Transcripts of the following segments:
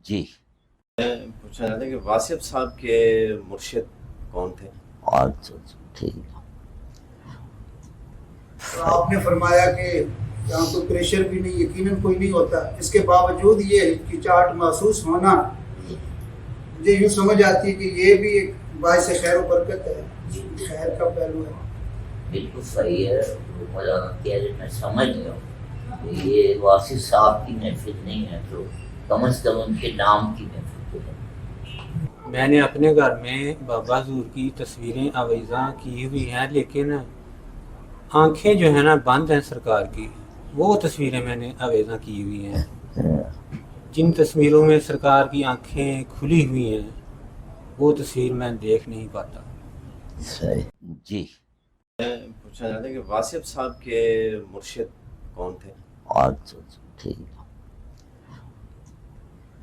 جی میں پوچھنا چاہتا کہ واصف صاحب کے مرشد کون تھے؟ اچھا ٹھیک ہے۔ اور آپ نے فرمایا کہ یہاں کوئی پریشر بھی نہیں، یقیناً کوئی نہیں ہوتا، اس کے باوجود یہ ہچکچاہٹ محسوس ہونا مجھے یوں سمجھ آتی ہے کہ یہ بھی ایک باعث خیر و برکت ہے، خیر کا پہلو ہے۔ بالکل صحیح ہے، مولانا کہہ رہے میں سمجھ گیا ہوں کہ یہ واصف صاحب کی محفل نہیں ہے تو کم از کم ان کے نام کی محفل تو ہے۔ میں نے اپنے گھر میں بابا حضور کی تصویریں آویزاں کی ہوئی ہیں، لیکن آنکھیں جو ہیں نا بند ہیں سرکار کی، وہ تصویریں میں نے آویزاں کی ہوئی ہیں۔ جن تصویروں میں سرکار کی آنکھیں کھلی ہوئی ہیں وہ تصویر میں دیکھ نہیں پاتا۔ صحیح جی۔ میں پوچھنا چاہتا کہ واصف صاحب کے مرشد کون تھے؟ اچھا ٹھیک ہے،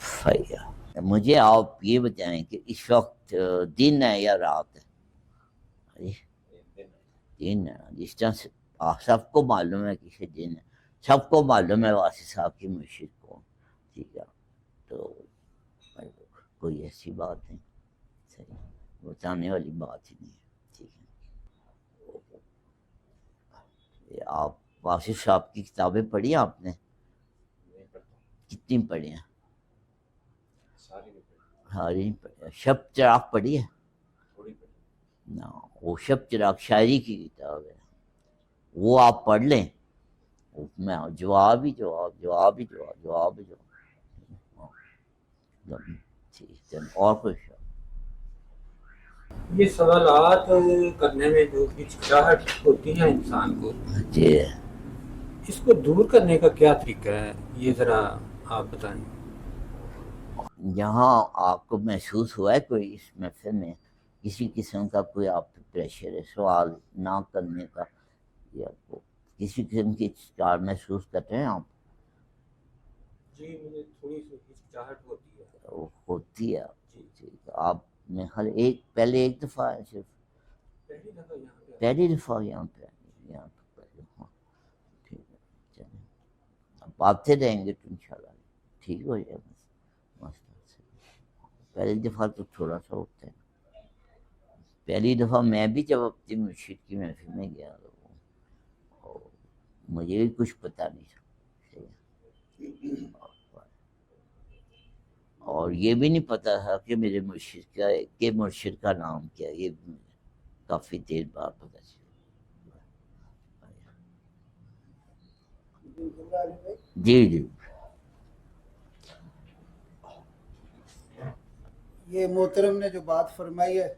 صحیح ہے۔ مجھے آپ یہ بتائیں کہ اس وقت دن ہے یا رات ہے؟ دن ہے، جس طرح سے سب کو معلوم ہے کہ دن ہے، سب کو معلوم ہے واصف صاحب کی مرشد کون، ٹھیک ہے، تو کوئی ایسی بات نہیں، صحیح بتانے والی بات ہی نہیں ہے، ٹھیک ہے۔ آپ واصف صاحب کی کتابیں پڑھی آپ نے؟ کتنی پڑھی ہیں؟ ساری نہیں پڑھی۔ شب چراغ پڑھی ہے؟ نا، وہ شب چراغ شاعری کی کتاب ہے، وہ آپ پڑھ لیں، میں جواب ہی جواب جواب ہی جواب جواب ہی جواب۔ ٹھیک ہے، اور کچھ؟ یہ سوالات کرنے میں جو ہچکچاہٹ ہوتی ہے انسان کو، جی، اس کو دور کرنے کا کیا طریقہ ہے، یہ ذرا آپ بتائیں۔ یہاں آپ کو محسوس ہوا ہے کوئی اس محفل میں کسی قسم کا کوئی آپ پہ پریشر ہے سوال نہ کرنے کا، یا کسی قسم کی ہچکچاہٹ محسوس کرتے ہیں آپ؟ جی مجھے تھوڑی سی ہچکچاہٹ ہوتی ہے۔ وہ ہوتی ہے ٹھیک ہے۔ آپ نے پہلے ایک دفعہ ہے صرف؟ پہلی دفعہ یہاں پہ پہلی دفعہ یہاں پہ پہلے، ہاں ٹھیک ہے، چلیں اب آتے رہیں گے تو انشاءاللہ ٹھیک ہو جائے گا مسئلہ سے۔ پہلی دفعہ تو تھوڑا سا ہوتا ہے، پہلی دفعہ میں بھی جب اپنی مرشد کی محفل میں گیا تو مجھے بھی کچھ پتہ نہیں تھا، اور یہ بھی نہیں پتا تھا کہ میرے مرشد کا نام کیا، یہ بھی کافی دیر بعد پتہ چلا۔ جی جی یہ محترم نے جو بات فرمائی ہے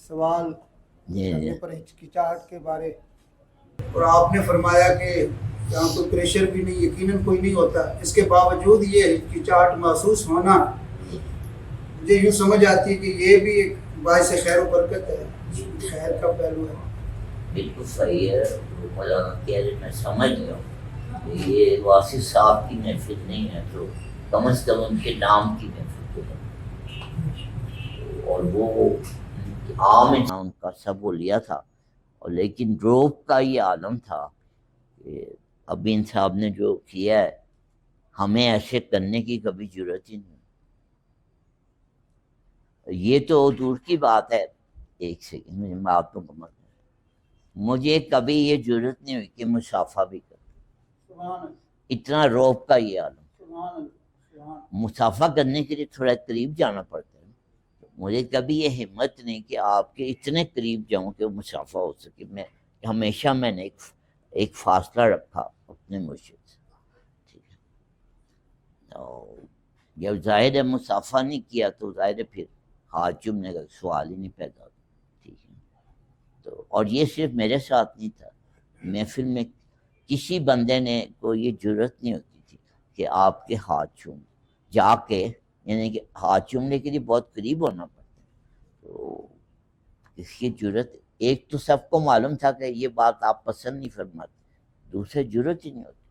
سوال جی کرنے پر ہچکچاہٹ کے بارے، اور آپ نے فرمایا کہ یہاں کوئی پریشر بھی نہیں، یقیناً کوئی نہیں ہوتا، اس کے باوجود یہ ہچکچاہٹ محسوس ہونا مجھے یوں سمجھ آتی ہے کہ یہ بھی ایک باعث خیر و برکت ہے، خیر کا پہلو ہے۔ بالکل صحیح ہے، مولانا کہہ رہے میں سمجھ گیا ہوں کہ یہ واصف صاحب کی محفل نہیں ہے تو کم از کم ان کے نام کی محفل تو ہے، اور وہ عام ان کا سب وہ لیا تھا، اور لیکن روب کا یہ عالم تھا کہ ابین صاحب نے جو کیا ہے ہمیں ایسے کرنے کی کبھی ضرورت ہی نہیں۔ یہ تو دور کی بات ہے، ایک سیکنڈ میں بات کو مکمل کریں، مجھے کبھی یہ ضرورت نہیں ہوئی کہ مصافحہ بھی کروں، اتنا روب کا یہ عالم، مصافحہ کرنے کے لیے تھوڑا قریب جانا پڑتا ہے، مجھے کبھی یہ ہمت نہیں کہ آپ کے اتنے قریب جاؤں کہ مصافحہ ہو سکے۔ میں نے ایک فاصلہ رکھا اپنے مرشد سے، ٹھیک ہے، جب ظاہر ہے مصافحہ نہیں کیا تو ظاہر ہے پھر ہاتھ چومنے کا سوال ہی نہیں پیدا ہوتا، ٹھیک ہے، تو اور یہ صرف میرے ساتھ نہیں تھا، محفل میں کسی بندے نے کو یہ ضرورت نہیں ہوتی تھی کہ آپ کے ہاتھ چوم جا کے، یعنی کہ ہاتھ چومنے کے لیے بہت قریب ہونا پڑتا ہے، تو اس کی ضرورت، ایک تو سب کو معلوم تھا کہ یہ بات آپ پسند نہیں فرماتے، دوسرے ضرورت ہی نہیں ہوتی۔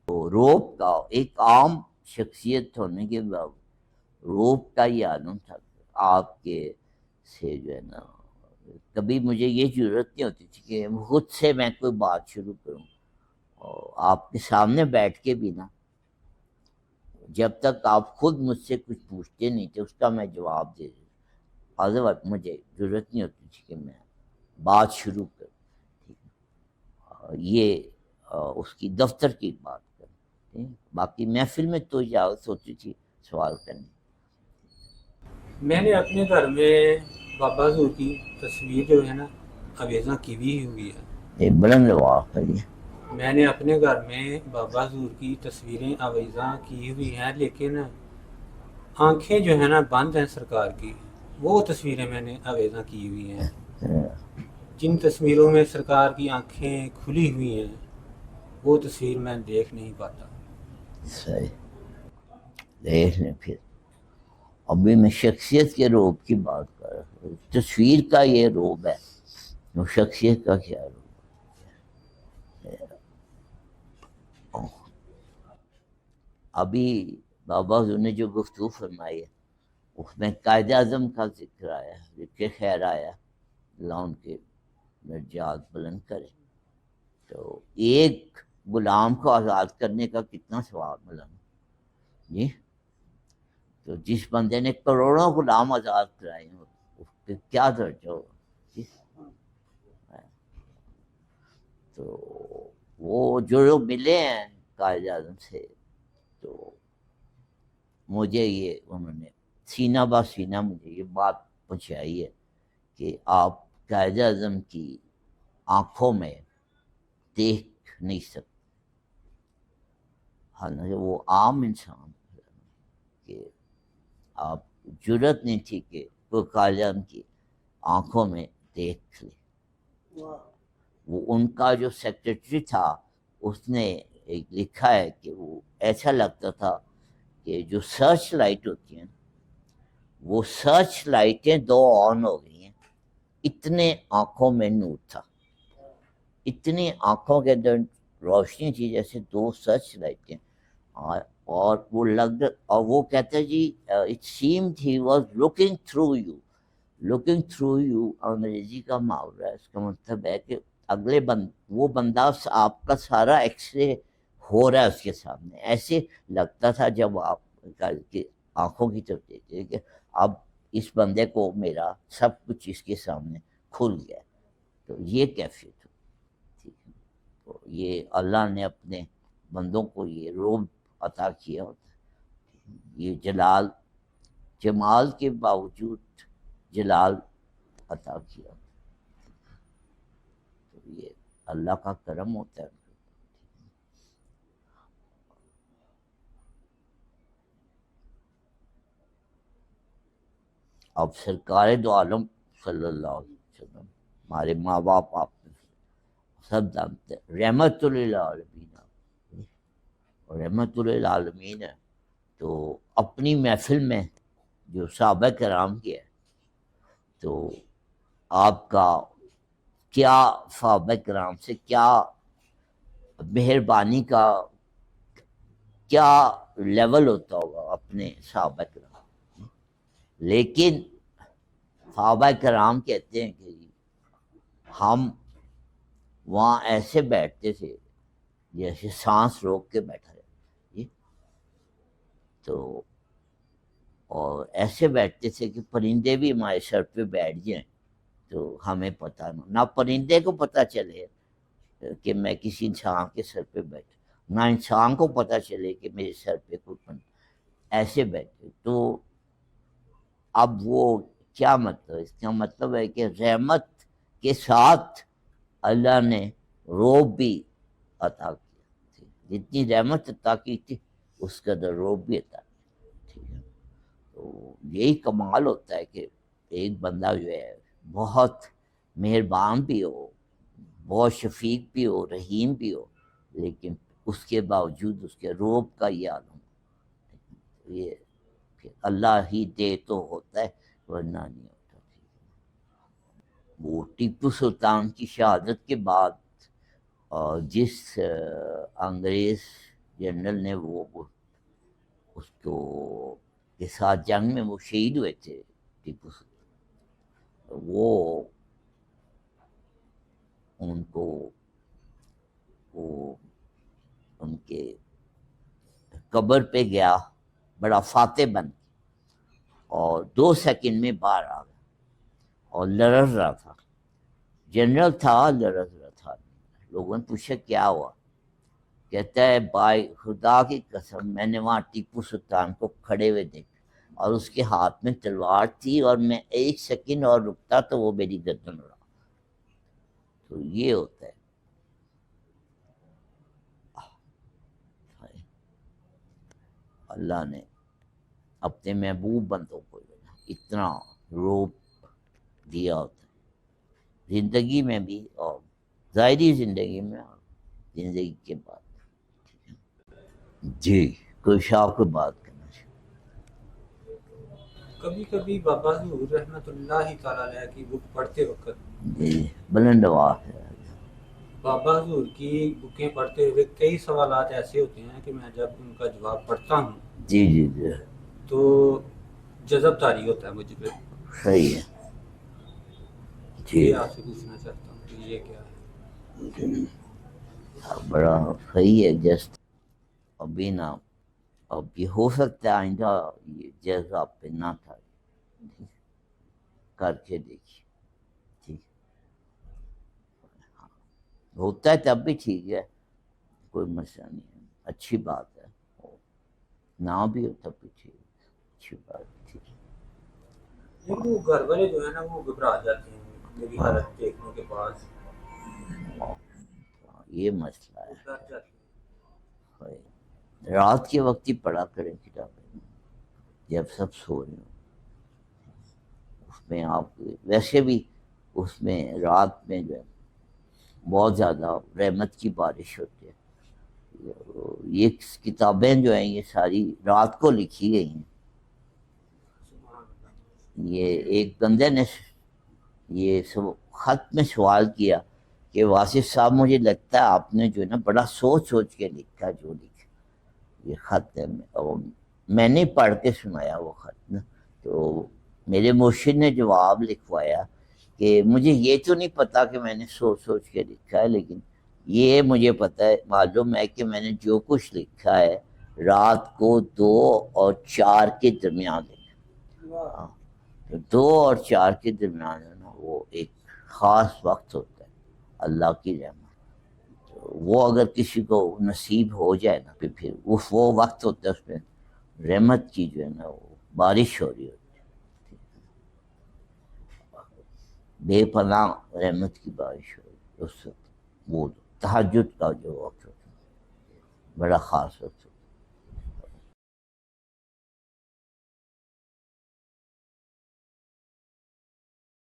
تو روب کا ایک عام شخصیت ہونے کے باوجود روب کا یہ عالم تھا، آپ کے سے جو ہے نا کبھی مجھے یہ ضرورت نہیں ہوتی تھی کہ خود سے میں کوئی بات شروع کروں، اور آپ کے سامنے بیٹھ کے بھی نا، جب تک آپ خود مجھ سے کچھ پوچھتے نہیں تھے اس کا میں جواب دے دیتا، ادروائز مجھے ضرورت نہیں ہوتی تھی کہ میں بات شروع کروں۔ یہ اس کی دفتر کی بات کریں، باقی محفل میں تو اجازت ہوتی تھی سوال کرنے۔ میں نے اپنے گھر میں بابا حضور کی تصویر جو ہے نا آویزاں کی ہوئی ہے۔ یہ بلند آواز کریے۔ میں نے اپنے گھر میں بابا حضور کی تصویریں آویزاں کی ہوئی ہیں، لیکن آنکھیں جو ہیں نا بند ہیں سرکار کی، وہ تصویریں میں نے آویزاں کی ہوئی ہیں۔ جن تصویروں میں سرکار کی آنکھیں کھلی ہوئی ہیں وہ تصویر میں دیکھ نہیں پاتا۔ صحیح، دیکھ لیں پھر۔ ابھی میں شخصیت کے روب کی بات کر رہا ہوں، تصویر کا یہ روب ہے، وہ شخصیت کا کیا روب ہے؟ ابھی بابا حضور نے جو گفتگو فرمائی ہے اس میں قائد اعظم کا ذکر آیا، ذکر خیر آیا، اللہ ان کے درجات بلند کرے۔ تو ایک غلام کو آزاد کرنے کا کتنا ثواب ملا جی؟ تو جس بندے نے کروڑوں غلام آزاد کرائے ہیں اس کے کیا درجہ ہوگا جی؟ تو وہ جو لوگ ملے ہیں قائد اعظم سے، تو مجھے یہ انہوں نے سینہ بہ سینہ مجھے یہ بات پہنچائی ہے کہ آپ قائد اعظم کی آنکھوں میں دیکھ نہیں سکتے، حالانکہ وہ عام انسان کہ آپ جرت نہیں تھی کہ کوئی قائد اعظم کی آنکھوں میں دیکھ لے۔ وہ ان کا جو سیکریٹری تھا اس نے ایک لکھا ہے کہ وہ ایسا لگتا تھا کہ جو سرچ لائٹ ہوتی ہیں وہ سرچ لائٹیں دو آن ہو گئی ہیں، اتنے آنکھوں میں نور تھا، اتنی آنکھوں کے اندر روشنی تھی جیسے دو سرچ لائٹیں، اور وہ اور وہ کہتے جی it seemed he was looking through you. Looking through you انگریزی کا محاورہ ہے، اس کا مطلب ہے کہ اگلے وہ بندہ آپ کا سارا ایکس رے ہو رہا ہے اس کے سامنے، ایسے لگتا تھا جب آپ کی آنکھوں کی طرف دیکھتے کہ اب اس بندے کو میرا سب کچھ اس کے سامنے کھل گیا۔ تو یہ کیفیت ہو، ٹھیک ہے، تو یہ اللہ نے اپنے بندوں کو یہ روب عطا کیا ہوتا ہے، یہ جمال کے باوجود جلال عطا کیا ہوتا ہے، تو یہ اللہ کا کرم ہوتا ہے۔ اب سرکار دو عالم صلی اللہ علیہ وسلم، ہمارے ماں باپ آپ سب جانتے ہیں، رحمت للعالمین، رحمت للعالمین ہے۔ تو اپنی محفل میں جو صحابہ کرام کی ہے، تو آپ کا کیا صحابہ کرام سے کیا مہربانی کا کیا لیول ہوتا ہوگا اپنے صحابہ کرام، لیکن صحابہ کرام کہتے ہیں کہ ہم وہاں ایسے بیٹھتے تھے جیسے سانس روک کے بیٹھا ہے، تو اور ایسے بیٹھتے تھے کہ پرندے بھی ہمارے سر پہ بیٹھ جائیں تو ہمیں پتہ نہ پرندے کو پتہ چلے کہ میں کسی انسان کے سر پہ بیٹھا، نہ انسان کو پتہ چلے کہ میرے سر پہ کوئی پرندہ، ایسے بیٹھے۔ تو اب وہ کیا مطلب، اس کا مطلب ہے کہ رحمت کے ساتھ اللہ نے روب بھی عطا کیا تھی، جتنی رحمت عطا کی تھی اس کا در روب بھی عطا کیا، ٹھیک ہے۔ تو یہی کمال ہوتا ہے کہ ایک بندہ جو ہے بہت مہربان بھی ہو، بہت شفیق بھی ہو، رحیم بھی ہو، لیکن اس کے باوجود اس کے روب کا یہ عالم، یہ کہ اللہ ہی دے تو ہوتا ہے ورنہ نہیں ہوتا۔ وہ ٹیپو سلطان کی شہادت کے بعد جس انگریز جنرل نے وہ اس کو کے ساتھ جنگ میں وہ شہید ہوئے تھے، ٹیپو سلطان، وہ ان کو وہ کہ قبر پہ گیا بڑا فاتح بن اور 2 سیکنڈ میں باہر آ گیا اور لرز رہا تھا، جنرل تھا، لرز رہا تھا. لوگوں نے پوچھا کیا ہوا؟ کہتا ہے بھائی خدا کی قسم میں نے وہاں ٹیپو سلطان کو کھڑے ہوئے دیکھا اور اس کے ہاتھ میں تلوار تھی اور میں 1 سیکنڈ اور رکتا تو وہ میری گردن اڑا. تو یہ ہوتا ہے. اللہ نے اپنے محبوب بندوں کو اتنا روپ دیا ہوتا ہے زندگی میں بھی اور ظاہری زندگی میں اور زندگی کے بعد. جی کوئی شاہ کو بات کرنا چاہیے. کبھی کبھی بابا حضور رحمۃ اللہ تعالیٰ علیہ کی بک پڑھتے وقت جی بلند آواز ہے. بابا حضور کی بکیں پڑھتے ہوئے کئی سوالات ایسے ہوتے ہیں کہ میں جب ان کا جواب پڑھتا ہوں جی جی جی تو جذب طاری ہوتا ہے مجھ پہ. صحیح ہے. جی یہ آپ سے پوچھنا چاہتا ہوں کہ یہ کیا ہے؟ بڑا صحیح ہے. جسٹ ابھی نا اب یہ ہو سکتا ہے آئندہ یہ جیسا آپ پہ نہ تھا کر کے دیکھیے. ٹھیک ہوتا ہے تب بھی ٹھیک ہے، کوئی مسئلہ نہیں ہے، اچھی بات ہے. نہ بھی ہو تب بھی ٹھیک ہے، اچھی بات ہے. ٹھیک ہے. لیکن وہ گھر والے جو ہے نا وہ گھبرا جاتے ہیں میری حالت دیکھنے کے بعد، یہ مسئلہ وہ ہے. ڈر جاتے ہیں. رات کے وقت ہی پڑھا کریں کتابیں جب سب سو رہے ہوں. اس میں آپ ویسے بھی اس میں رات میں جو ہے بہت زیادہ رحمت کی بارش ہوتی ہے. یہ کتابیں جو ہیں یہ ساری رات کو لکھی گئی ہیں. یہ ایک بندے نے یہ خط میں سوال کیا کہ واصف صاحب مجھے لگتا ہے آپ نے جو ہے نا بڑا سوچ سوچ کے لکھا جو لکھا. یہ خط ہے میں نے پڑھ کے سنایا وہ خط نا. تو میرے مرشد نے جواب لکھوایا کہ مجھے یہ تو نہیں پتا کہ میں نے سوچ سوچ کے لکھا ہے، لیکن یہ مجھے پتہ ہے، معلوم ہے کہ میں نے جو کچھ لکھا ہے رات کو 2 اور 4 کے درمیان لکھا. 2 اور 4 کے درمیان ہے نا وہ ایک خاص وقت ہوتا ہے اللہ کی رحمت. وہ اگر کسی کو نصیب ہو جائے نا پھر وہ وقت ہوتا ہے اس میں رحمت کی جو ہے نا وہ بارش ہو رہی ہوتی ہے. بے پناہ رحمت کی بارش ہو رہی ہے اس وقت. وہ تہجد کا جو وقت ہوتا ہے بڑا خاص وقت ہوتا ہے.